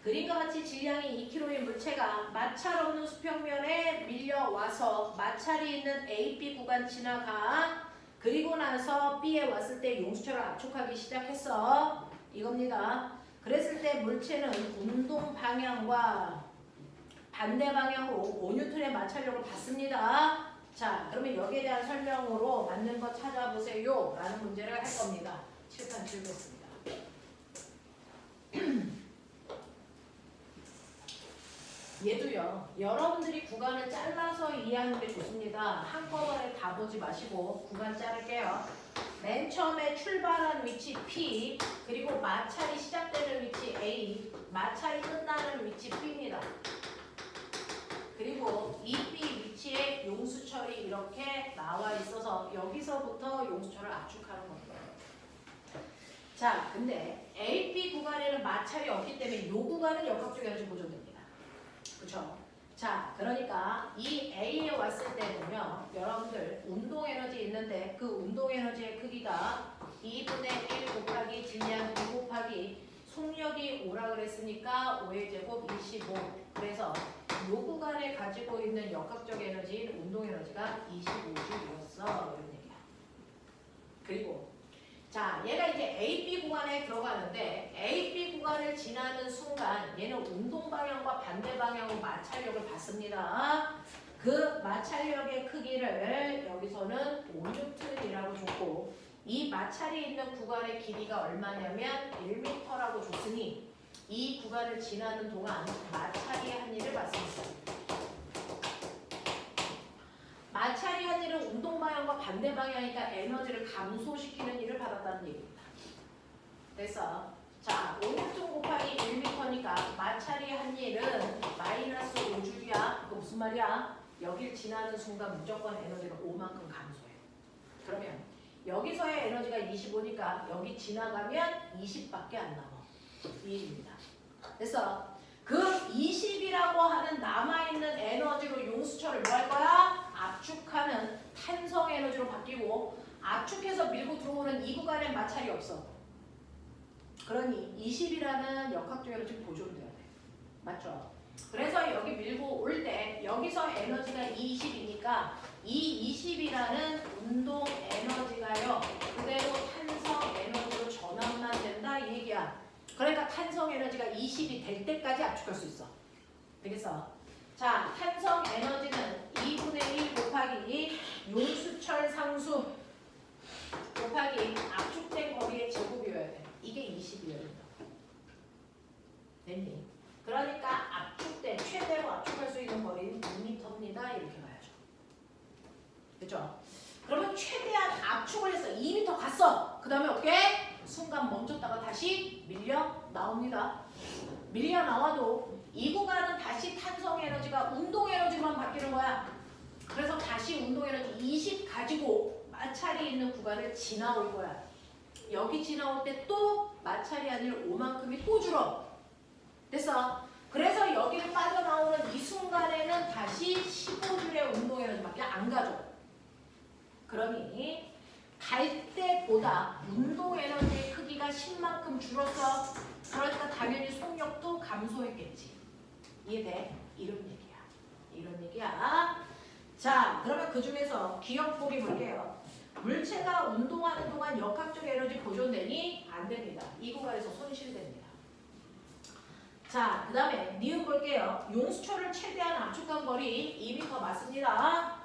그림과 같이 질량이 2kg인 물체가 마찰 없는 수평면에 밀려와서 마찰이 있는 A, B 구간 지나가. 그리고 나서 B에 왔을 때 용수철을 압축하기 시작했어. 이겁니다. 그랬을 때 물체는 운동 방향과 반대 방향으로 5N의 마찰력을 받습니다. 자, 그러면 여기에 대한 설명으로 맞는 거 찾아보세요 라는 문제를 할 겁니다. 칠판 치우겠습니다. 얘도요. 여러분들이 구간을 잘라서 이해하는 게 좋습니다. 한꺼번에 다 보지 마시고 구간 자를게요. 맨 처음에 출발한 위치 P, 그리고 마찰이 시작되는 위치 A, 마찰이 끝나는 위치 B입니다. 그리고 이 B 위치에 용수철이 이렇게 나와 있어서 여기서부터 용수철을 압축하는 겁니다. 자, 근데 AP 구간에는 마찰이 없기 때문에 이 구간은 역학적 에너지 보존됩니다. 그렇죠? 자, 그러니까 이 A에 왔을 때는요, 여러분들 운동 에너지 있는데 그 운동 에너지의 크기가 2분의 1 곱하기 질량 2 곱하기 속력이 5라 그랬으니까 5의 제곱 25. 그래서 이 구간에 가지고 있는 역학적 에너지인 운동 에너지가 25J였어. 이런 얘기야. 그리고 자, 얘가 이제 AB 구간에 들어가는데 AB 구간을 지나는 순간 얘는 운동 방향과 반대 방향으로 마찰력을 받습니다. 그 마찰력의 크기를 여기서는 5N이라고 줬고 이 마찰이 있는 구간의 길이가 얼마냐면 1m라고 줬으니 이 구간을 지나는 동안 마찰이 한 일을 받습니다. 마찰이 한 일은 운동 방향과 반대 방향이니까 에너지를 감소시키는 일을 받았다는 얘기입니다. 그래서 자, 5N 곱하기 1m니까 마찰이 한 일은 마이너스 5J야. 그거 무슨 말이야? 여길 지나는 순간 무조건 에너지가 5만큼 감소해. 그러면 여기서의 에너지가 25니까 여기 지나가면 20밖에 안 남아. 이 얘기입니다. 그래서 그 20이라고 하는 남아있는 에너지로 용수철을 뭐 할 거야? 압축하는 탄성 에너지로 바뀌고 압축해서 밀고 들어오는 이 구간엔 마찰이 없어. 그러니 20이라는 역학적 에너지 보존돼야 돼. 맞죠? 그래서 여기 밀고 올 때 여기서 에너지가 20이니까 이 20이라는 운동 에너지가요. 그대로 탄성 에너지로 전환만 된다 이 얘기야. 그러니까 탄성 에너지가 20이 될 때까지 압축할 수 있어. 되겠어? 자, 탄성 에너지는 2분의 1 곱하기 용수철 상수 곱하기 압축된 거리의 제곱이어야 돼. 이게 20이어야 된다. 됐니? 그러니까 압축된 최대로 압축할 수 있는 거리는 2m입니다. 이렇게 봐야죠. 그렇죠? 그러면 최대한 압축을 해서 2m 갔어. 그 다음에 어떻게? 순간 멈췄다가 다시 밀려 나옵니다. 밀려 나와도 이 구간은 다시 탄성 에너지가 운동 에너지만 바뀌는 거야. 그래서 다시 운동 에너지 20 가지고 마찰이 있는 구간을 지나올 거야. 여기 지나올 때 또 마찰이 아닐 5만큼이 또 줄어. 됐어? 그래서 여기를 빠져나오는 이 순간에는 다시 15줄의 운동 에너지밖에 안 가져. 그러니 갈 때보다 운동 에너지의 크기가 10만큼 줄었어. 그러니까 당연히 속력도 감소했겠지. 이해돼? 이런 얘기야. 이런 얘기야. 자, 그러면 그 중에서 기억 보기 볼게요. 물체가 운동하는 동안 역학적 에너지 보존되니 안 됩니다. 이 구간에서 손실됩니다. 자, 그 다음에 니은 볼게요. 용수철을 최대한 압축한 거리 2m 맞습니다.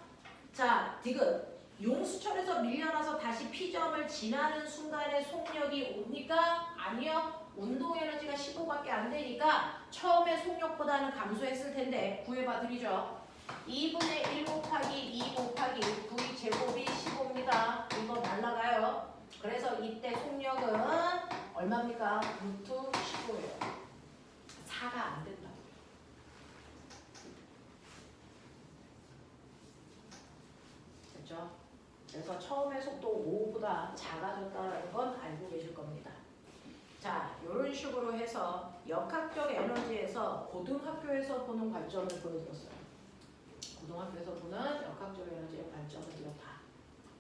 자, 디귿. 용수철에서 밀려나서 다시 P점을 지나는 순간에 속력이 옵니까? 아니요. 운동 에너지가 15밖에 안 되니까 처음에 속력보다는 감소했을 텐데 구해봐 드리죠. 2분의 1 곱하기 2 곱하기 9의 제곱이 15입니다. 이거 날라가요. 그래서 이때 속력은 얼마입니까? 루트 15예요. 4가 안 된다고요. 됐죠? 그래서 처음에 속도 5보다 작아졌다는 건 알고 계실 겁니다. 자, 이런 식으로 해서 역학적 에너지에서 고등학교에서 보는 관점을 보여드렸어요. 고등학교에서 보는 역학적 에너지의 관점은 이렇다.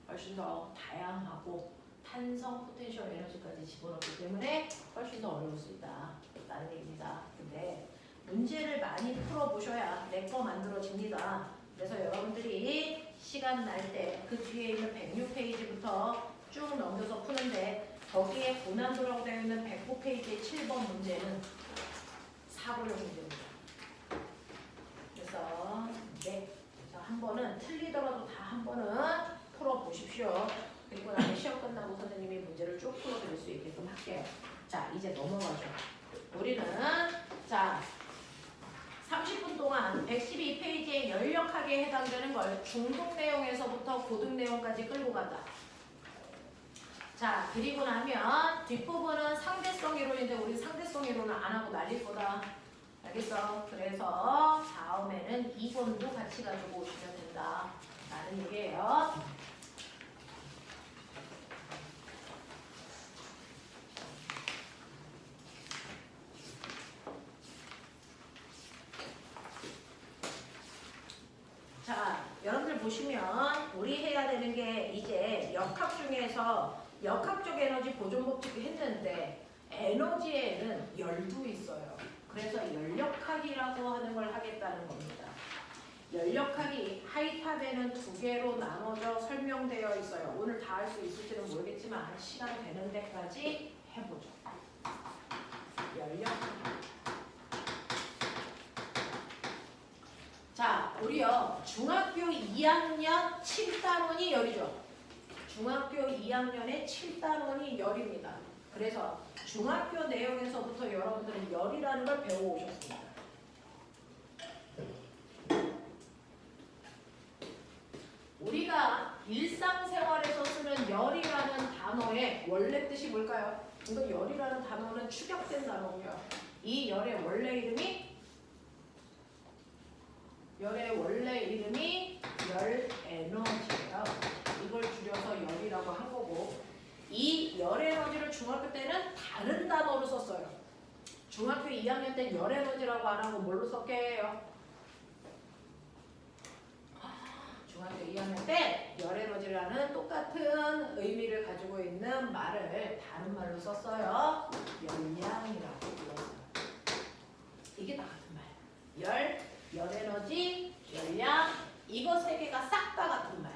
훨씬 더 다양하고 산성 포텐셜 에너지까지 집어넣기 때문에 훨씬 더 어려울 수 있다라는 얘기입니다. 근데 문제를 많이 풀어보셔야 내 거 만들어집니다. 그래서 여러분들이 시간 날 때 그 뒤에 있는 106페이지부터 쭉 넘겨서 푸는데 거기에 고난도라고 되어 있는 109페이지의 7번 문제는 사고력 문제입니다. 그래서 네, 한 번은 틀리더라도 다 한 번은 풀어보십시오. 그리고 나면 시험 끝나고 선생님이 문제를 쭉 풀어드릴 수 있게끔 할게요. 자, 이제 넘어가죠. 우리는 자 30분 동안 112페이지에 열역학에 해당되는 걸 중등 내용에서부터 고등 내용까지 끌고 간다. 자, 그리고 나면 뒷부분은 상대성 이론인데 우리 상대성 이론을 안 하고 날릴 거다. 알겠어? 그래서 다음에는 이번도 같이 가지고 오시면 된다. 라는 얘기예요. 자, 여러분들 보시면 우리 해야 되는 게 이제 역학 중에서 역학적 에너지 보존 법칙을 했는데 에너지에는 열도 있어요. 그래서 열역학이라고 하는 걸 하겠다는 겁니다. 열역학이 하이탑에는 두 개로 나눠져 설명되어 있어요. 오늘 다 할 수 있을지는 모르겠지만 시간 되는 데까지 해보죠. 열역학. 자, 우리요 중학교 2학년 7단원이 열이죠. 중학교 2학년의 7단원이 열입니다. 그래서 중학교 내용에서부터 여러분들은 열이라는 걸 배워오셨습니다. 우리가 일상생활에서 쓰는 열이라는 단어의 원래 뜻이 뭘까요? 이거 열이라는 단어는 축약된 단어고요. 이 열의 원래 이름이 열 에너지예요. 이걸 줄여서 열이라고 한 거고 이 열 에너지를 중학교 때는 다른 단어로 썼어요. 중학교 2학년 때는 열 에너지라고 안 하고 뭘로 썼게요? 중학교 2학년 때 열 에너지라는 똑같은 의미를 가지고 있는 말을 다른 말로 썼어요. 열량이라고 불렀어요. 이게 다 같은 말. 열 에너지, 열량, 이거 세 개가 싹 다 같은 말.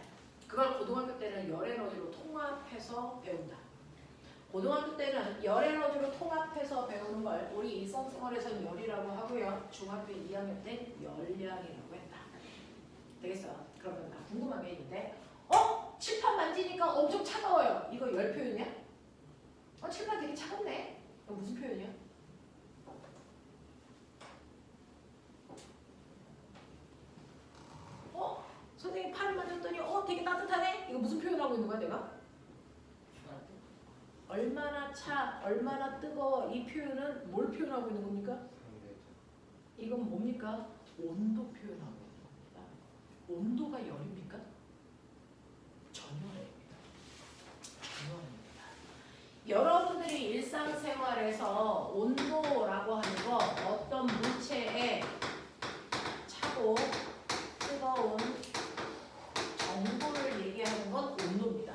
그걸 고등학교 때는 열 에너지로 통합해서 배운다. 고등학교 때는 열 에너지로 통합해서 배우는 걸 우리 일상생활에서는 열이라고 하고요. 중학교 2학년 때 열량이라고 했다. 되겠어? 그러면 나 궁금한 게 있는데 칠판 만지니까 엄청 차가워요. 이거 열 표현이야? 칠판 되게 차갑네. 이거 무슨 표현이야? 선생님 팔을 만졌더니 되게 따뜻하네? 이거 무슨 표현하고 있는 거야 내가? 얼마나 차, 얼마나 뜨거워 이 표현은 뭘 표현하고 있는 겁니까? 이건 뭡니까? 온도 표현하고 있는 겁니다. 온도가 열입니까? 전혀 아닙니다. 전혀 아닙니다. 여러분들이 일상생활에서 온도라고 하는 거 어떤 물체의 차고 뜨거운 정도를 얘기하는 건 온도입니다.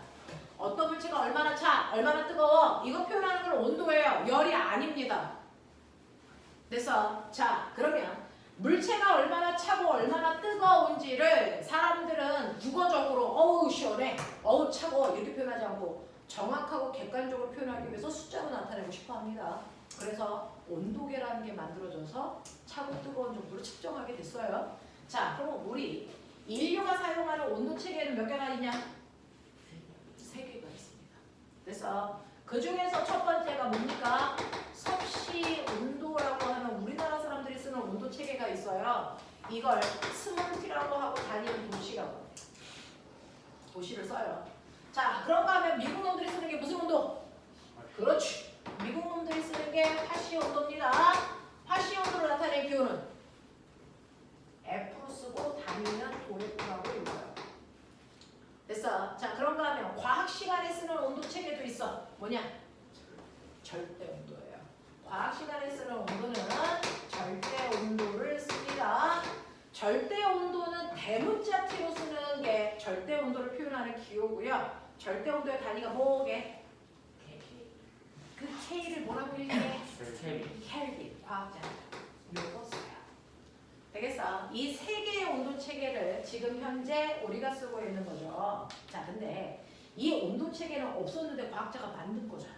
어떤 물체가 얼마나 차, 얼마나 뜨거워 이거 표현하는 건 온도예요. 열이 아닙니다. 그래서 자 그러면 물체가 얼마나 차고 얼마나 뜨거운지를 사람들은 국어적으로 어우 시원해, 어우 차고 이렇게 표현하지 않고 정확하고 객관적으로 표현하기 위해서 숫자로 나타내고 싶어 합니다. 그래서 온도계라는 게 만들어져서 차고 뜨거운 정도를 측정하게 됐어요. 자 그럼 우리 인류가 사용하는 온도 체계는 몇 개가 있냐? 3개가 있습니다. 그래서 그 중에서 첫 번째가 뭡니까? 섭씨 온도라고 하는 우리나라 사람들이 쓰는 온도 체계가 있어요. 이걸 스몰티라고 하고 다니는 도시라고 해요. 도시를 써요. 자, 그런가 하면 미국 놈들이 쓰는 게 무슨 온도? 그렇지. 미국 놈들이 쓰는 게 파시 온도입니다. 파시 온도를 나타내는 기호는 F로 쓰고 단위는 도F라고 읽어요. 됐어. 자, 그런가 하면 과학 시간에 쓰는 온도 체계도 있어. 뭐냐? 절대 온도예요. 과학 시간에 쓰는 온도는 절대 온도를 씁니다. 절대 온도는 대문자 T로 쓰는 게 절대 온도를 표현하는 기호고요. 절대 온도의 단위가 뭐게? 뭐라고 읽게? 켈빈. 켈빈 과학자입니다. 요거 써요. 되겠어? 이 세 개의 온도 체계를 지금 현재 우리가 쓰고 있는 거죠. 자, 근데 이 온도 체계는 없었는데 과학자가 만든 거잖아.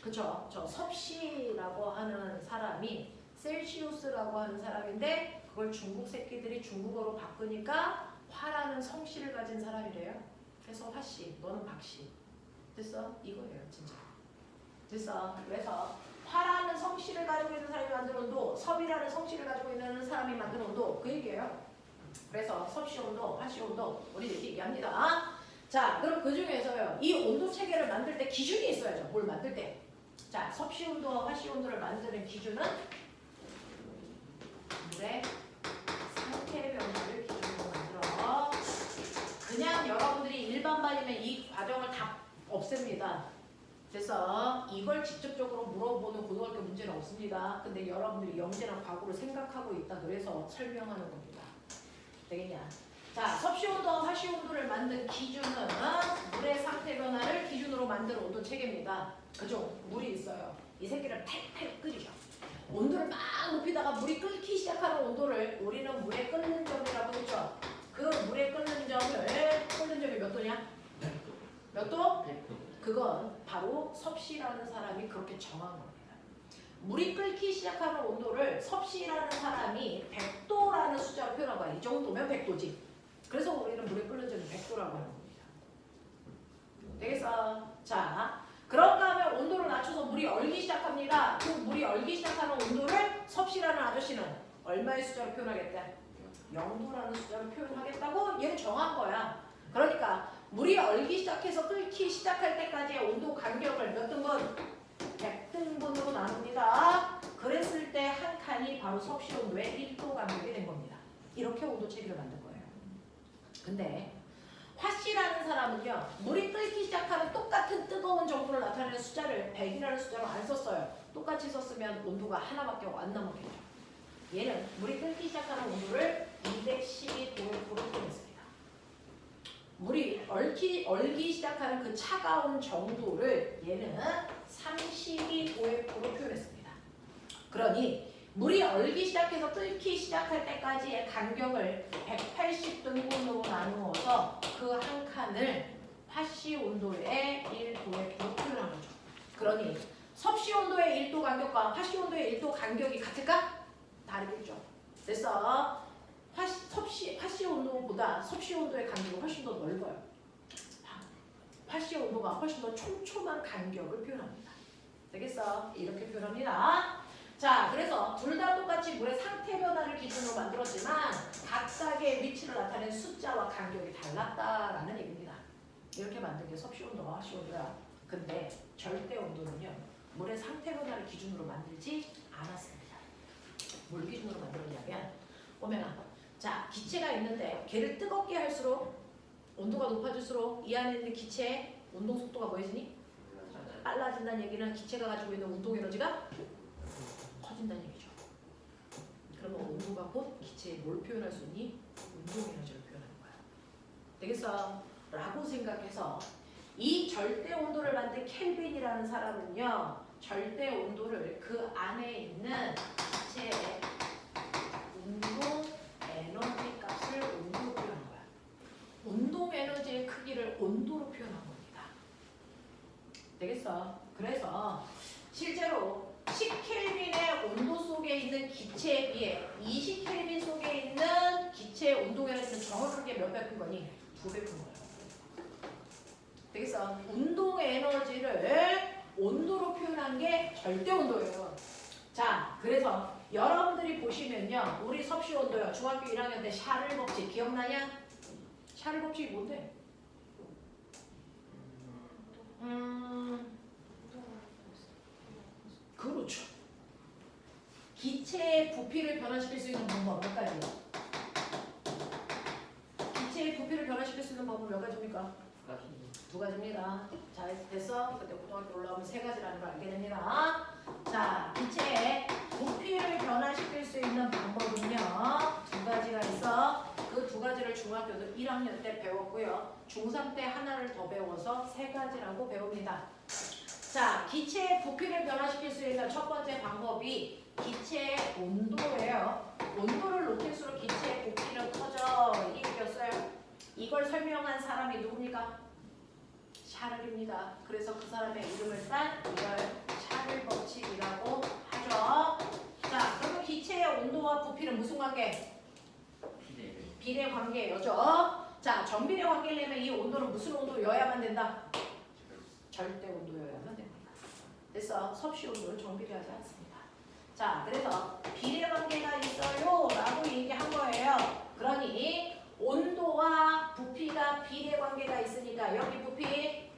그쵸? 저 섭씨라고 하는 사람이 셀시우스라고 하는 사람인데 그걸 중국 새끼들이 중국어로 바꾸니까 화라는 성씨를 가진 사람이래요. 그래서 화씨, 너는 박씨. 됐어? 이거예요, 진짜. 됐어? 그래서 화라는 성씨를 가지고 있는 사람이 만든 온도, 섭이라는 성씨를 가지고 있는 사람이 만든 온도, 그 얘기예요. 그래서 섭씨 온도, 화씨 온도 우리 얘기합니다. 자, 그럼 그 중에서요, 이 온도 체계를 만들 때 기준이 있어야죠. 뭘 만들 때? 자, 섭씨 온도와 화씨 온도를 만드는 기준은 물의 상태 변화를 기준으로 만들어. 그냥 여러분들이 일반반이면 이 과정을 다 없앱니다. 그래서 이걸 직접적으로 물어보는 고등학교 문제는 없습니다. 근데 여러분들이 영재나 과거를 생각하고 있다 그래서 설명하는 겁니다. 되겠냐? 자, 섭씨 온도와 화씨 온도를 만든 기준은 물의 상태 변화를 기준으로 만든 온도 체계입니다. 그죠? 물이 있어요. 이 새끼를 팔팔 끓이죠. 온도를 막 높이다가 물이 끓기 시작하는 온도를 우리는 물의 끓는 점이라고 했죠. 그 물의 끓는 점이 몇 도냐? 몇 도? 그건 바로 섭씨라는 사람이 그렇게 정한 겁니다. 물이 끓기 시작하는 온도를 섭씨라는 사람이 100도라는 숫자로 표현한 거야. 이 정도면 100도지. 그래서 우리는 물이 끓는 점이 100도라고 하는 겁니다. 되겠어? 자, 그런가 하면 온도를 낮춰서 물이 얼기 시작합니다. 그 물이 얼기 시작하는 온도를 섭씨라는 아저씨는 얼마의 숫자로 표현하겠대? 0도라는 숫자로 표현하겠다고 얘는 정한 거야. 그러니까 물이 얼기 시작해서 끓기 시작할 때까지의 온도 간격을 몇 등분? 100등분으로 나눕니다. 그랬을 때 한 칸이 바로 섭씨 온도의 1도 간격이 된 겁니다. 이렇게 온도 체계를 만든 거예요. 근데 화씨라는 사람은요, 물이 끓기 시작하는 똑같은 뜨거운 정도를 나타내는 숫자를 100이라는 숫자로 안 썼어요. 똑같이 썼으면 온도가 하나밖에 안 남았겠죠. 얘는 물이 끓기 시작하는 온도를 212도로 표현했습니다. 물이 얼기 시작하는 그 차가운 정도를 얘는 32도로 표현했습니다. 그러니 물이 얼기 시작해서 끓기 시작할 때까지의 간격을 180등분으로 나누어서 그 한 칸을 화씨 온도의 1도에 표현한 거죠. 그러니 섭씨 온도의 1도 간격과 화씨 온도의 1도 간격이 같을까? 다르겠죠. 그래서 화씨 온도보다 섭씨 온도의 간격이 훨씬 더 넓어요. 화씨 온도가 훨씬 더 촘촘한 간격을 표현합니다. 되겠어? 이렇게 표현합니다. 자, 그래서 둘 다 똑같이 물의 상태 변화를 기준으로 만들었지만 각각의 위치를 나타낸 숫자와 간격이 달랐다라는 얘기입니다. 이렇게 만든 게 섭씨 온도와 화씨 온도야. 근데 절대 온도는요, 물의 상태 변화를 기준으로 만들지 않았습니다. 뭘 기준으로 만들었냐면, 보면 자, 기체가 있는데 걔를 뜨겁게 할수록 온도가 높아질수록 이 안에 있는 기체의 운동 속도가 뭐해지니? 빨라진다는 얘기는 기체가 가지고 있는 운동 에너지가 커진다는 얘기죠. 그러면 온도가 곧 기체에 뭘 표현할 수 있니? 운동 에너지를 표현하는 거야. 되겠어? 라고 생각해서 이 절대 온도를 만든 켈빈이라는 사람은요, 절대 온도를 그 안에 있는 기체의 운동 에너지 값을 온도로 표현한 거야. 운동 에너지의 크기를 온도로 표현한 겁니다. 되겠어? 그래서 실제로 10켈빈의 온도 속에 있는 기체에 비해 20켈빈 속에 있는 기체의 운동 에너지는 정확하게 몇 배 큰 거니? 2배 큰 거예요. 되겠어? 운동 에너지를 온도로 표현한 게 절대 온도예요. 자, 그래서 여러분들이 보시면요, 우리 섭씨 온도요, 중학교 1학년 때 샤를 법칙 기억나냐? 샤를 법칙이 뭔데? 그렇죠. 기체의 부피를 변화시킬 수 있는 방법 몇 가지요? 기체의 부피를 변화시킬 수 있는 방법 몇 가지입니까? 두 가지입니다. 자, 됐어? 그때 고등학교 올라오면 세 가지라는 걸 알게 됩니다. 자, 기체의 부피를 변화시킬 수 있는 방법은요, 두 가지가 있어. 그 두 가지를 중학교 1학년 때 배웠고요. 중3 때 하나를 더 배워서 세 가지라고 배웁니다. 자, 기체의 부피를 변화시킬 수 있는 첫 번째 방법이 기체의 온도예요. 온도를 높일수록 기체의 부피는 커져. 이 얘기였어요. 이걸 설명한 사람이 누굽니까? 샤를입니다. 그래서 그 사람의 이름을 딴 이걸 샤를 법칙이라고 하죠. 자, 그러면 기체의 온도와 부피는 무슨 관계? 비례 관계여죠. 자, 정비례 관계를 내면 이 온도는 무슨 온도여야만 된다? 절대 온도여야만 됩니다. 그래서 섭씨 온도를 정비례하지 않습니다. 자, 그래서 비례 관계가 있어요 라고 얘기한 거예요. 그러니 온도와 부피가 비례 관계가 있으니까 여기 부피,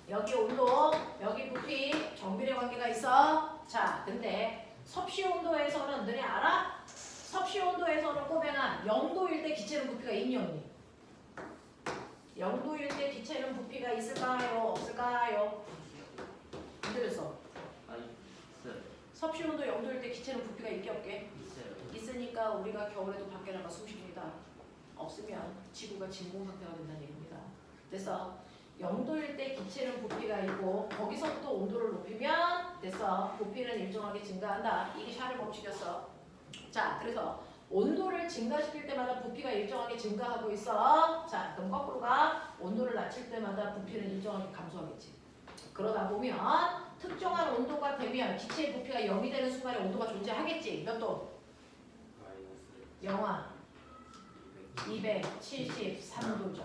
여기 온도, 여기 부피, 정비례 관계가 있어. 자, 근데 섭씨 온도에서는 너네 알아? 섭씨 온도에서는 꼬맹아 0도일 때 기체는 부피가 있니 없니? 0도일 때 기체는 부피가 있을까요? 없을까요? 안 들렸어? 섭씨 온도 0도일 때 기체는 부피가 있게 없게? 있으니까 우리가 겨울에도 밖에 나가 숨 쉽니다. 없으면 지구가 진공 상태가 된다는 얘기입니다. 그래서 0도일 때 기체는 부피가 있고 거기서 또 온도를 높이면 됐어. 부피는 일정하게 증가한다. 이게 샤를 법칙이었어. 자, 그래서 온도를 증가시킬 때마다 부피가 일정하게 증가하고 있어. 자, 그럼 거꾸로 가. 온도를 낮출 때마다 부피는 일정하게 감소하겠지. 그러다 보면 특정한 온도가 되면 기체의 부피가 0이 되는 순간에 온도가 존재하겠지. 몇 도? 영하 273도죠.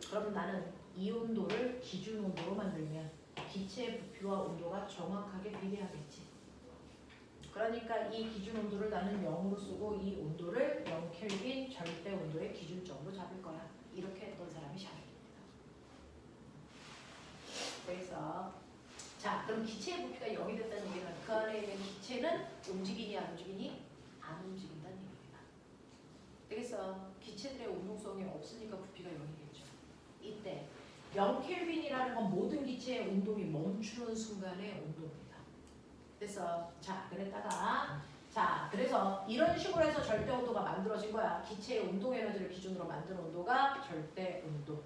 그럼 나는 이 온도를 기준 온도로 만들면 기체의 부피와 온도가 정확하게 비례하겠지. 그러니까 이 기준 온도를 나는 0으로 쓰고 이 온도를 0켈빈 절대 온도의 기준점으로 잡을 거야. 이렇게 했던 사람이 샤를입니다. 그래서 자, 그럼 기체의 부피가 0이 됐다는 얘기는 그 안에 있는 기체는 움직이니 안 움직이니? 안 움직인다는 얘기입니다. 그래서 기체들의 운동성이 없으니까 부피가 0이겠죠. 이때 0켈빈이라는 건 모든 기체의 운동이 멈추는 순간의 온도입니다. 그래서 자, 그랬다가 자, 그래서 이런 식으로 해서 절대 온도가 만들어진 거야. 기체의 운동 에너지를 기준으로 만든 온도가 절대 온도.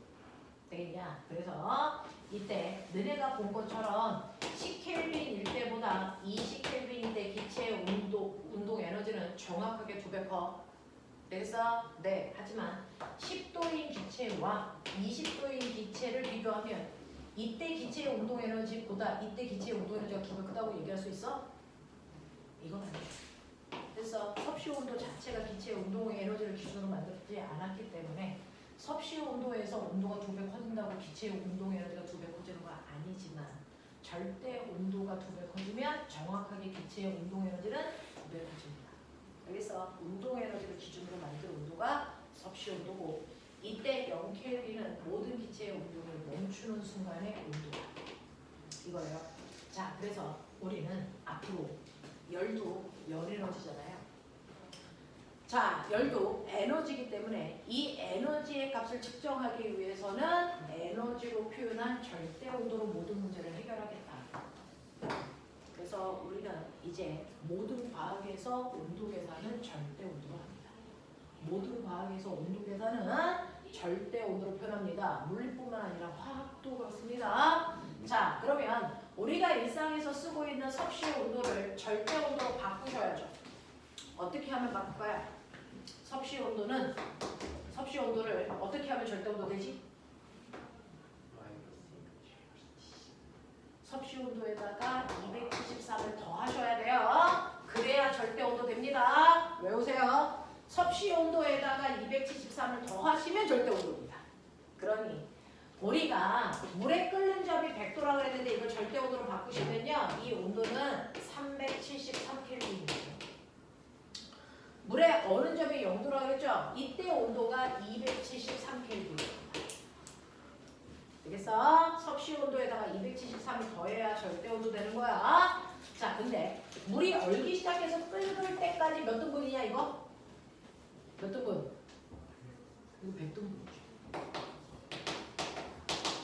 되겠냐? 그래서 이때 너네가 본 것처럼 10켈빈일 때보다 20켈빈일 때 기체의 운동 에너지는 정확하게 2배 커. 그래서 네, 하지만 10도인 기체와 20도인 기체를 비교하면 이때 기체의 운동 에너지보다 이때 기체의 운동 에너지가 2배 크다고 얘기할 수 있어? 이건 아니에요. 그래서 섭씨 온도 자체가 기체의 운동 에너지를 기준으로 만들어지지 않았기 때문에 섭씨 온도에서 온도가 2배 커진다고 기체의 운동 에너지가 2배 커지는 건 아니지만 절대 온도가 2배 커지면 정확하게 기체의 운동 에너지는 2배 커집니다. 그래서 운동 에너지를 기준으로 만든 온도가 섭씨 온도고 이때 0켈빈은 모든 기체의 운동을 멈추는 순간의 온도다. 이거예요. 자, 그래서 우리는 앞으로 열도 열 에너지잖아요. 자, 열도 에너지이기 때문에 이 에너지의 값을 측정하기 위해서는 에너지로 표현한 절대 온도로 모든 문제를 해결하겠다. 그래서 우리는 이제 모든 과학에서 온도 계산은 절대 온도로 합니다. 모든 과학에서 온도 계산은 절대 온도로 표현합니다. 물리뿐만 아니라 화학도 그렇습니다. 자, 그러면 우리가 일상에서 쓰고 있는 섭씨 온도를 절대 온도로 바꾸셔야죠. 어떻게 하면 바꿀까요? 섭씨 온도를 어떻게 하면 절대 온도 되지? 섭씨 온도에다가 273을 더 하셔야 돼요. 그래야 절대 온도 됩니다. 외우세요. 섭씨 온도에다가 273을 더 하시면 절대 온도입니다. 그러니 우리가 물에 끓는 점이 100도라고 했는데 이걸 절대 온도로 바꾸시면요. 이 온도는 373켈빈입니다. 물에 어느 점이 0도라고 했죠? 이때 온도가 273켈빈입니다. 그래서 섭씨 온도에다가 273을 더해야 절대 온도 되는 거야. 자, 근데 물이 얼기 시작해서 끓을 때까지 몇 등분이냐 이거? 몇 등분? 이거 100등분이죠.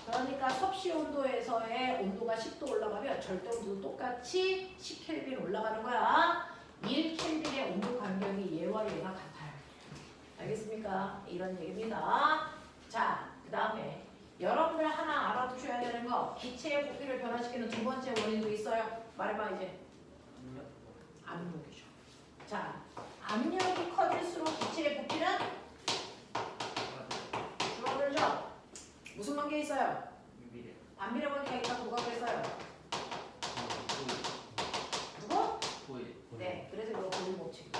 그러니까 섭씨 온도에서의 온도가 10도 올라가면 절대 온도도 똑같이 10켈빈 올라가는 거야. 1켈빈의 온도 간격이 얘와 얘가 같아요. 알겠습니까? 이런 얘기입니다. 자, 그 다음에 여러분들 하나 알아두셔야 되는 거 기체의 부피를 변화시키는 두 번째 원인도 있어요. 말해봐 이제. 압력이죠. 자, 압력이 커질수록 기체의 부피는 줄어들죠. 무슨 관계 있어요? 반비례 관계가 있다고 누가 그랬어요? 누구? 네, 그래서 이거 보일 법칙입니다.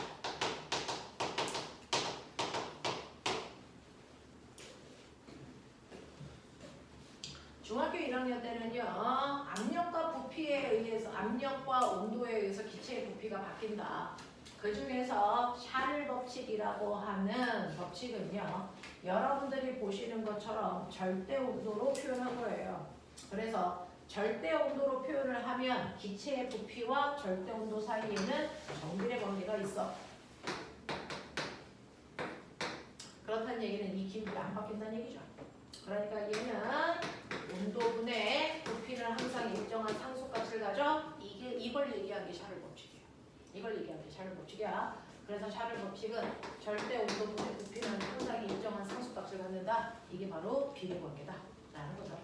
중학교 1학년 때는요, 압력과 부피에 의해서, 압력과 온도에 의해서 기체의 부피가 바뀐다. 그 중에서 샤를 법칙이라고 하는 법칙은요, 여러분들이 보시는 것처럼 절대 온도로 표현한 거예요. 그래서 절대 온도로 표현을 하면 기체의 부피와 절대 온도 사이에는 정비례 관계가 있어. 그렇다는 얘기는 이 기울기 안 바뀐다는 얘기죠. 그러니까 얘는 온도분의 부피는 항상 일정한 상수값을 가져. 이걸 얘기한 게 샤를 법칙이에요. 이걸 얘기한 게 샤를 법칙이야. 그래서 샤를 법칙은 절대 온도분의 부피는 항상 일정한 상수값을 갖는다. 이게 바로 비례 관계다. 라는 거죠.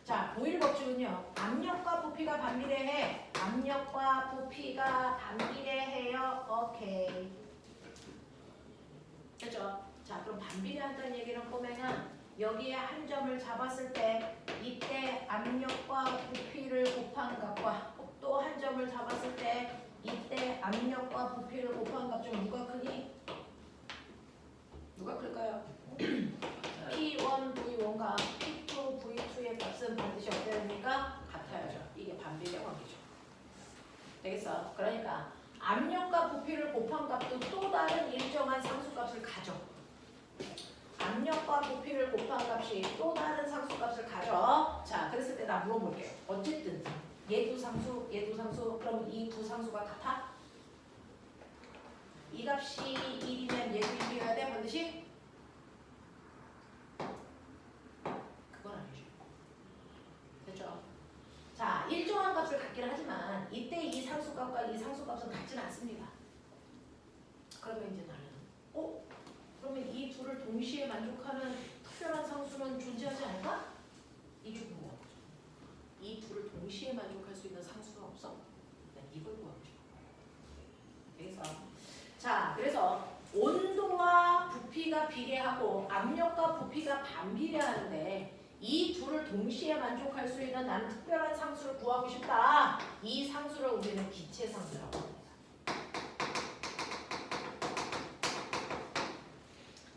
자, 보일 법칙은요. 압력과 부피가 반비례해. 압력과 부피가 반비례해요. 오케이. 됐죠? 자, 그럼 반비례한다는 얘기는 보면은 여기에 한 점을 잡았을 때 이때 압력과 부피를 곱한 값과 또 한 점을 잡았을 때 이때 압력과 부피를 곱한 값 중 누가 크니? 누가 클까요? P1, V1과 P2, V2의 값은 반드시 어때야 됩니까? 같아야죠. 이게 반비례 관계죠. 되겠어? 그러니까 압력과 부피를 곱한 값도 또 다른 일정한 상수값을 가져. 압력과 부피를 곱한 값이 또 다른 상수값을 가져. 자, 그랬을 때 나 물어볼게요. 어쨌든 얘도 상수, 얘도 상수. 그럼 이 두 상수가 같아? 이 값이 1이면 얘도 1이어야 돼 반드시? 그건 아니죠. 됐죠? 자, 일정한 값을 갖기는 하지만 이때 이 상수값과 이 상수값은 같지는 않습니다. 그러면 이제 나는 그러면 이 둘을 동시에 만족하는 특별한 상수는 존재하지 않을까? 이게 궁금한 거죠. 이 둘을 동시에 만족할 수 있는 상수가 없어? 난 이걸 구하고 싶어. 그래서 온도와 부피가 비례하고 압력과 부피가 반비례하는데 이 둘을 동시에 만족할 수 있는 나는 특별한 상수를 구하고 싶다. 이 상수를 우리는 기체 상수라고 합니다.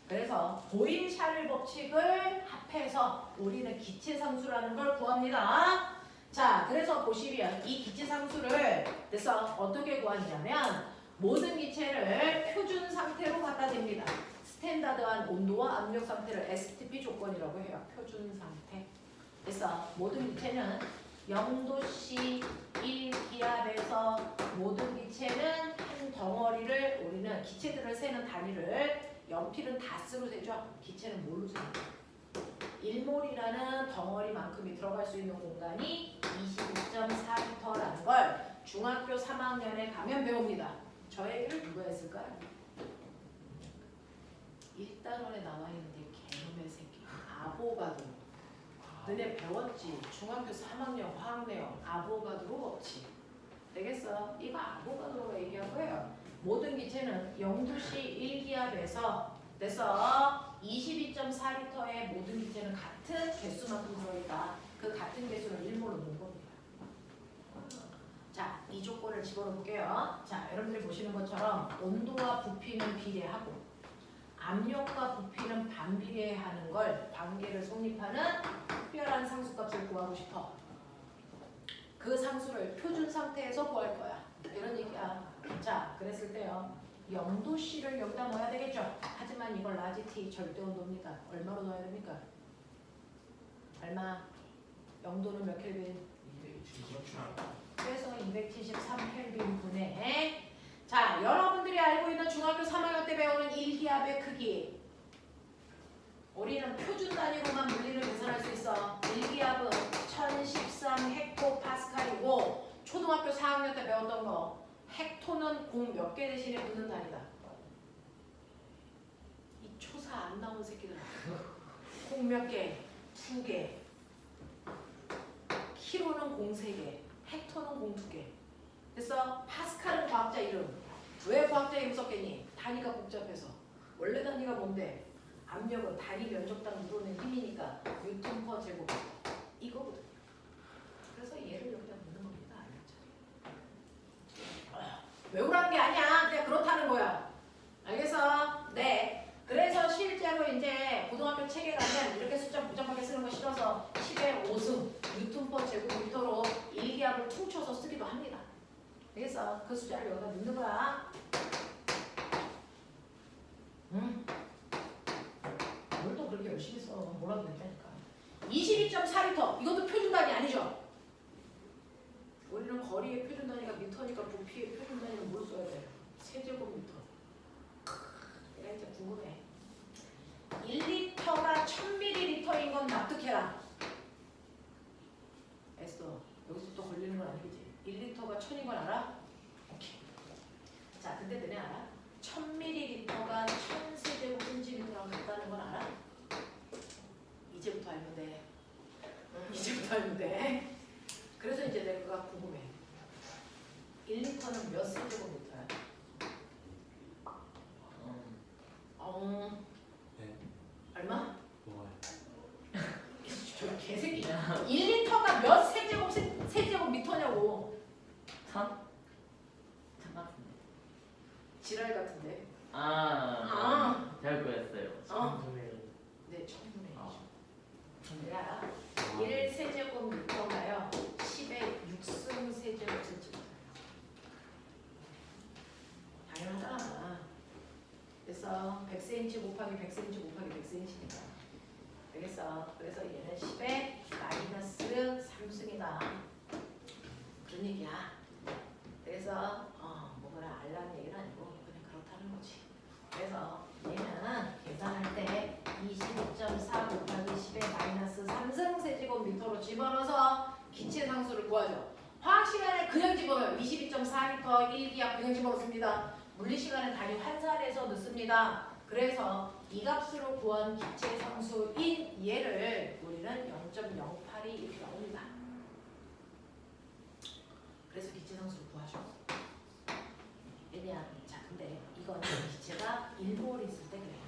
그래서 보일-샤를 법칙을 합해서 우리는 기체상수라는 걸 구합니다. 자, 그래서 보시면 이 기체상수를 그래서 어떻게 구하냐면 모든 기체를 표준 상태로 갖다 댑니다. 스탠다드한 온도와 압력 상태를 STP 조건이라고 해요. 표준 상태. 그래서 모든 기체는 0도씨 1기압에서 모든 기체는 한 덩어리를 우리는 기체들을 세는 단위를 연필은 다스로 세죠. 기체는 뭘로 세요? 1몰이라는 덩어리만큼이 들어갈 수 있는 공간이 22.4L라는 걸 중학교 3학년에 가면 배웁니다. 저 얘기를 누가 했을까요? 1단원에 나와 있는데 개놈의 새끼. 아보가드로. 너네 배웠지? 중학교 3학년 화학 내용 아보가드로 법칙. 되겠어? 이거 아보가드로가 얘기한 거예요. 모든 기체는 0도씨 1기압에서 그래서 22.4L의 모든 기체는 같은 개수만큼 들어있다. 그 같은 개수를 1몰로 놓은 겁니다. 자, 이 조건을 집어넣을게요. 자, 여러분들이 보시는 것처럼 온도와 부피는 비례하고 압력과 부피는 반비례하는 걸 관계를 성립하는 특별한 상수값을 구하고 싶어. 그 상수를 표준 상태에서 구할 거야. 이런 얘기야. 자, 그랬을 때요. 0도씨를 여기다 넣어야 되겠죠. 하지만 이걸 라지 T 절대 온도입니다. 얼마로 넣어야 됩니까? 얼마? 0도는 몇 켈빈? 273. 그래서 273켈빈분의 자, 여러분들이 알고 있는 중학교 3학년 때 배우는 1기압의 크기. 우리는 표준 단위로만 물리를 계산할 수 있어. 1기압은 1013헥토파스칼이고 초등학교 4학년 때 배웠던 거 헥토는 공 몇 개 대신에 붙는 단위다. 이 초사 안 나온 새끼들. 공 몇 개? 2개, 킬로는 공 3개, 헥토는 공 2개. 됐어? 파스칼은 과학자 이름. 왜 과학자 이름 썼겠니? 단위가 복잡해서. 원래 단위가 뭔데? 압력은 단위 면적당 물어낸 힘이니까 뉴턴 퍼 제곱 이거거든요. 그래서 얘를 여기다 넣는 겁니다. 외우라는 게 아니야. 그냥 그렇다는 거야. 알겠어? 네. 그래서 실제로 이제 고등학교 책에 가면 이렇게 숫자 복잡하게 쓰는 거 싫어서 10의 5승 뉴턴 퍼 제곱미터로 일기압을 퉁쳐서 쓰기도 합니다. 알겠어? 그 숫자를 여기다 넣는 거야. 응? 뭘 또 그렇게 열심히 써. 뭐라도 된다니까. 22.4리터. 이것도 표준단위 아니죠? 우리는 거리의 표준단위가 미터니까 부피의 표준단위는 뭘 써야 돼? 세제곱미터. 내가 이제 궁금해. 1리터가 1000ml인 건 납득해라. 애써. 여기서 또 걸리는 건 아니겠지? 1리터가 1000인 건 알아? 오케이. 자, 근데 너네 알아? 1000ml가 1000세제곱센티미터랑 같다는 건 알아? 이제부터 알면 돼. 이제부터 알면 돼. 그래서 이제 내가 궁금해. 1리터는 몇 세제곱미터야? 네. 얼마? 뭐가요? 저 개새끼야. 1리터가 몇 세제곱미터냐고. 1000? 1000 같은데. 지랄 같은데. 잘 거였어요. 네, 1000분의 1이죠. 아. 내가 1세제곱미터가요 10의 6승 세제곱센티미터예요. 당연하잖아. 그래서 100cm 곱하기 100cm 곱하기 100cm니까. 알겠어? 그래서 얘는 10의 마이너스 3승이다. 그런 얘기야. 그래서 뭐라 알라는 얘기는 아니고 그냥 그렇다는 거지. 그래서 얘는 계산할 때 22.4 곱하기 10의 마이너스 3승 세제곱미터로 집어넣어서 기체 상수를 구하죠. 화학 시간에 그냥 집어넣어요. 22.4리터 1기압 그냥 집어넣습니다. 물리 시간에 단위 환산해서 넣습니다. 그래서 이 값으로 구한 기체 상수인 얘를 우리는 0.08이 이렇게 나옵니다. 그래서 기체 상수를 구하죠. 왜냐? 자, 근데 이건 기체가 1몰 있을 때 그래요.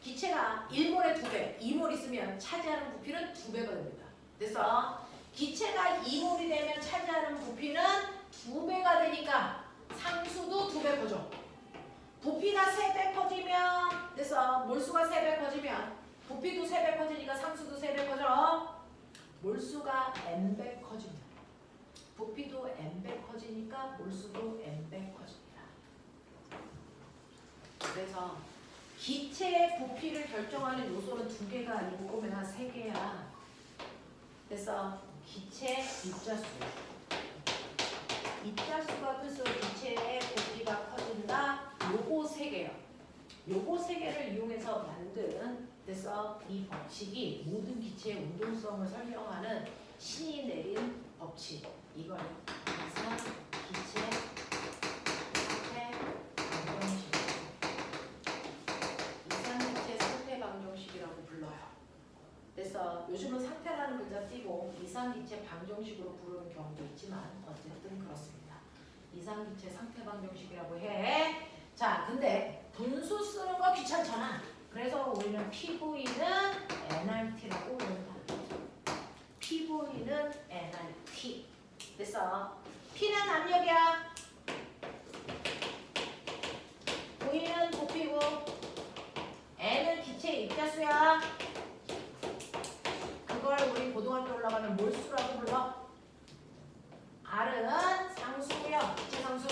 기체가 1몰에 2배, 2몰 있으면 차지하는 부피는 2배가 됩니다. 그래서 기체가 2몰이 되면 차지하는 부피는 2배가 되니까 상수도 2배 커져. 부피가 3배 커지면, 그래서 몰수가 3배 커지면 부피도 3배 커지니까 상수도 3배 커져. 몰수가 n배 커집니다. 부피도 n배 커지니까 몰수도 n배 커집니다. 그래서 기체의 부피를 결정하는 요소는 2개가 아니고 오메가 3개야. 그래서 기체 입자수. 입자수가 클수록 기체의 부피가 커진다. 요거 3개요. 요거 3개를 이용해서 만든 그래서 이 법칙이 모든 기체의 운동성을 설명하는 신이 내린 법칙. 이걸 그래서 기체 상태 방정식, 이상기체 상태 방정식이라고 불러요. 그래서 요즘은 상태라는 글자 띄고 이상기체 방정식으로 부르는 경우도 있지만 어쨌든 그렇습니다. 이상기체 상태 방정식이라고 해. 자, 근데 분수 쓰는 거 귀찮잖아. 그래서 우리는 PV는 nRT라고 부른다. PV는 nRT. 그래서 P는 압력이야. V는 부피고 N은 기체 입자수야. 그걸 우리 고등학교 올라가면 몰수라고 불러. R은 상수고요. 기체 상수.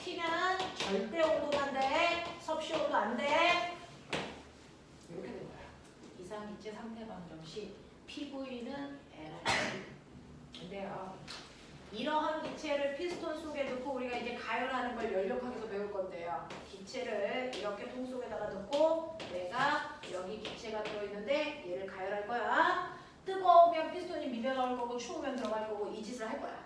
T는 절대 온도가 안 돼. 섭씨 온도 안 돼. 이렇게 된 거야. 이상기체 상태 방정식 PV는 nRT. 근데요, 이러한 기체를 피스톤 속에 넣고 우리가 이제 가열하는 걸 연력학에서 배울 건데요. 기체를 이렇게 통 속에다가 넣고 내가 여기 기체가 들어있는데 얘를 가열할 거야. 뜨거우면 피스톤이 밀려 나올 거고 추우면 들어갈 거고 이 짓을 할 거야.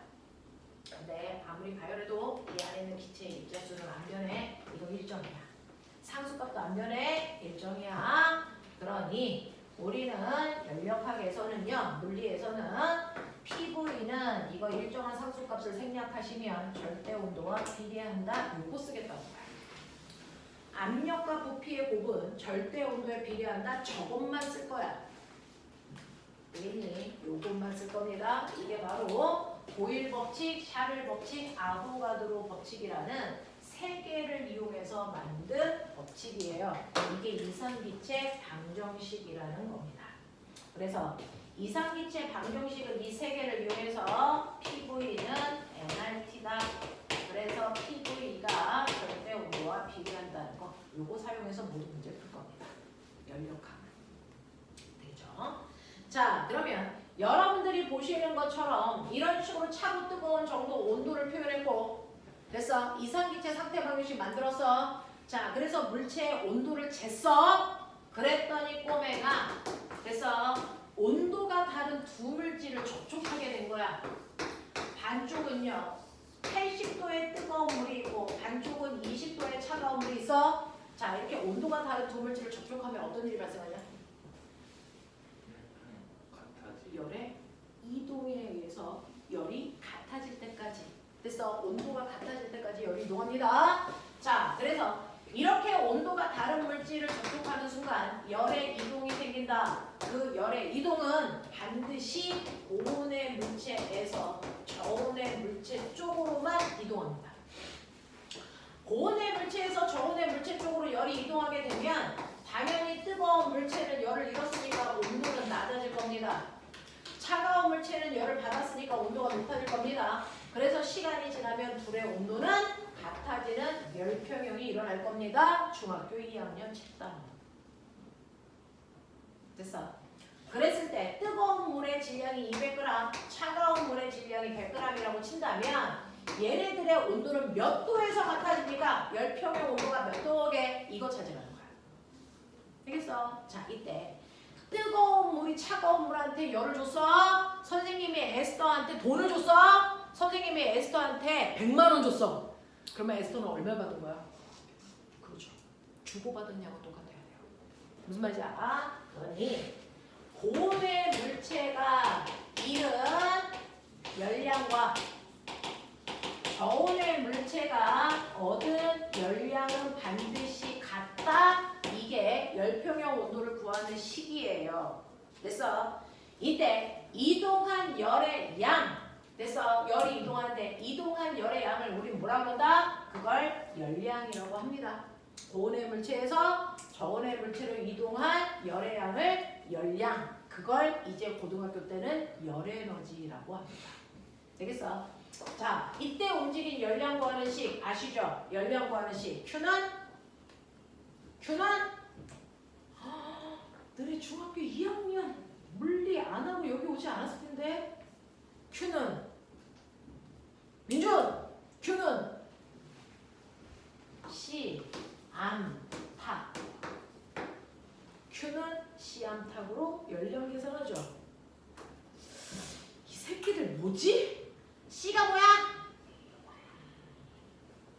근데 아무리 가열해도 이 안에 있는 기체의 입자수는 안 변해. 이거 일정이야. 상수값도 안 변해. 일정이야. 그러니 우리는 연력학에서는요, 물리에서는 PV는 이거 일정한 상수값을 생략하시면 절대 온도와 비례한다. 요거 쓰겠다고 봐요. 압력과 부피의 곱은 절대 온도에 비례한다. 저것만 쓸 거야. 되겠니? 요것만 쓸 겁니다. 이게 바로 보일 법칙, 샤를 법칙, 아보가드로 법칙이라는 세 개를 이용해서 만든 법칙이에요. 이게 이상기체 방정식이라는 겁니다. 그래서 이상기체 방정식은 이 세 개를 이용해서 PV는 nRT다. 그래서 PV가 절대 온도와 비례한다는 거. 요거 사용해서 모든 문제 풀 겁니다. 연력하면. 되죠? 자, 그러면 여러분들이 보시는 것처럼 이런 식으로 차고 뜨거운 정도 온도를 표현했고, 됐어? 이상기체 상태 방정식 만들었어. 자, 그래서 물체의 온도를 쟀어. 그랬더니 꼬매가 됐어. 온도가 다른 두 물질을 접촉하게 된 거야. 반쪽은요 80도의 뜨거운 물이 있고 반쪽은 20도의 차가운 물이 있어. 자, 이렇게 온도가 다른 두 물질을 접촉하면 어떤 일이 발생하냐? 열의 이동에 의해서 열이 같아질 때까지, 됐어? 온도가 같아질 때까지 열이 이동합니다. 자, 그래서 이렇게 온도가 다른 물질을 접촉하는 순간 열의 이동이 생긴다. 그 열의 이동은 반드시 고온의 물체에서 저온의 물체 쪽으로만 이동합니다. 고온의 물체에서 저온의 물체 쪽으로 열이 이동하게 되면 당연히 뜨거운 물체는 열을 잃었으니까 온도는 낮아질 겁니다. 차가운 물체는 열을 받았으니까 온도가 높아질 겁니다. 그래서 시간이 지나면 둘의 온도는 같아지는 열평형이 일어날 겁니다. 중학교 2학년 책당. 됐어. 그랬을 때 뜨거운 물의 질량이 200g, 차가운 물의 질량이 100g이라고 친다면 얘네들의 온도는 몇 도에서 같아집니까? 열평형 온도가 몇 도게? 이거 찾으라는 거야. 되겠어? 자, 이때 뜨거운 물이 차가운 물한테 열을 줬어. 선생님이 에스터한테 돈을 줬어. 선생님이 에스터한테 100만 원 줬어. 그러면 에스터는 얼마 받은 거야? 그렇죠. 주고받은 양은 똑같아야 돼요. 무슨 말인지 알아? 그러니 고온의 물체가 잃은 열량과 저온의 물체가 얻은 열량은 반드시 같다. 이게 열평형 온도를 구하는 식이에요. 됐어? 이때 이동한 열의 양, 됐어? 열이 이동하는데 이동한 열의 양을 우리 뭐라고 한다? 그걸 열량이라고 합니다. 고온의 물체에서 저온의 물체로 이동한 열의 양을 열량, 그걸 이제 고등학교 때는 열에너지라고 합니다. 되겠어? 자, 이때 움직인 열량 구하는 식 아시죠? 열량 구하는 식 Q는 너네 중학교 2학년 물리 안 하고 여기 오지 않았을 텐데. Q는 민준, Q는 C 암탁. Q는 C 암탁으로 열량 계산하죠. 이 새끼들 뭐지? C가 뭐야?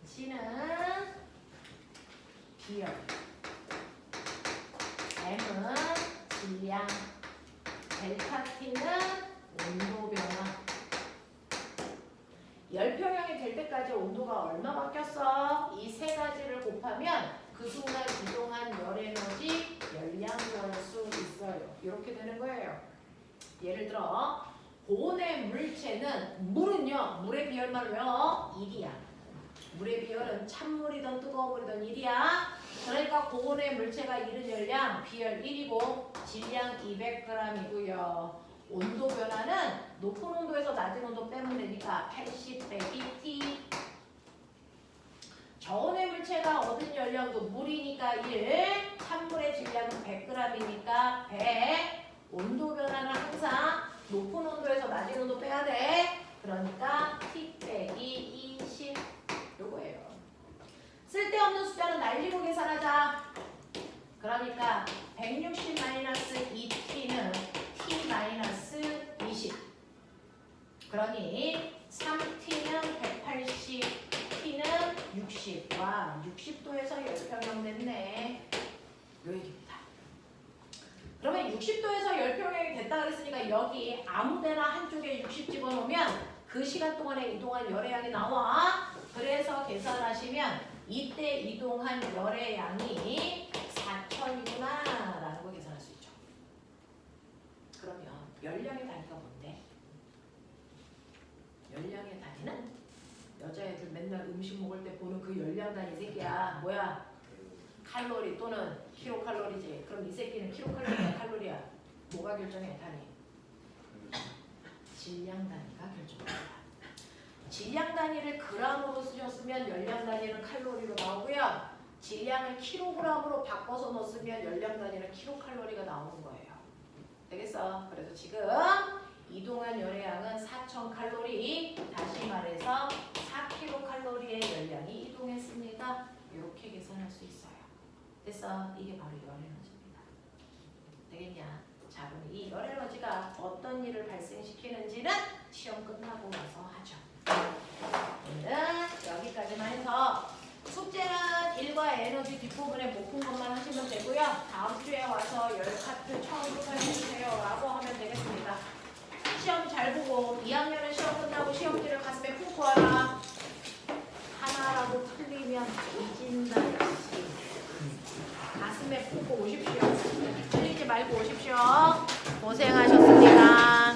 C는 비열, M은 질량, 델타 T는 온도 변화. 열평형이 될 때까지 온도가 얼마 바뀌었어? 이 세 가지를 곱하면 그 순간 이동한 열에너지 열량 구할 수 있어요. 이렇게 되는 거예요. 예를 들어 고온의 물체는 물은요, 물의 비열만 외워 1이야. 물의 비열은 찬물이든 뜨거운 물이든 1이야. 그러니까 고온의 물체가 잃은 열량 비열 1이고 질량 200g이고요. 온도 변화는 높은 온도에서 낮은 온도 빼면 되니까 80 빼기 T. 저온의 물체가 얻은 열량도 물이니까 1, 찬물의 질량은 100g이니까 100. 온도 변화는 항상 높은 온도에서 낮은 온도 빼야 돼. 그러니까 T 빼기 20 요거예요. 쓸데없는 숫자는 날리고 계산하자. 그러니까 160-2T는 T-20. 그러니 3T는 180, T는 60. 와, 60도에서 열평형 됐네. 요 얘기입니다. 그러면 60 된다 그랬으니까 여기 아무데나 한쪽에 60 집어넣으면 그 시간 동안에 이동한 열의 양이 나와. 그래서 계산하시면 이때 이동한 열의 양이 4,000이구나 라는 거 계산할 수 있죠. 그러면 열량의 단위가 뭔데? 열량의 단위는 여자애들 맨날 음식 먹을 때 보는 그 열량 단위 새끼야. 뭐야? 칼로리 또는 킬로칼로리지. 그럼 이 새끼는 킬로칼로리야 칼로리야? 뭐가 결정해 단위? 질량 단위가 결정합니다. 질량 단위를 g으로 쓰셨으면 열량 단위는 칼로리로 나오고요. 질량을 킬로그램으로 바꿔서 넣었으면 열량 단위는 킬로칼로리가 나오는 거예요. 되겠어? 그래서 지금 이동한 열의 양은 4,000칼로리, 다시 말해서 4kcal의 열량이 이동했습니다. 이렇게 계산할 수 있어요. 됐어? 이게 바로 열 에너지입니다. 되겠냐? 자, 그럼 이 열 에너지가 어떤 일을 발생시키는지는 시험 끝나고 나서 하죠. 오늘은 여기까지만 해서 숙제는 1과 에너지 뒷부분에 못 푼 것만 하시면 되고요. 다음 주에 와서 열 카트 처음부터 해주세요 라고 하면 되겠습니다. 시험 잘 보고 2학년은 시험 끝나고 시험지를 가슴에 품고 와라. 하나라도 틀리면 뒤진다. 가슴에 품고 오십시오. 틀리지 말고 오십시오. 고생하셨습니다.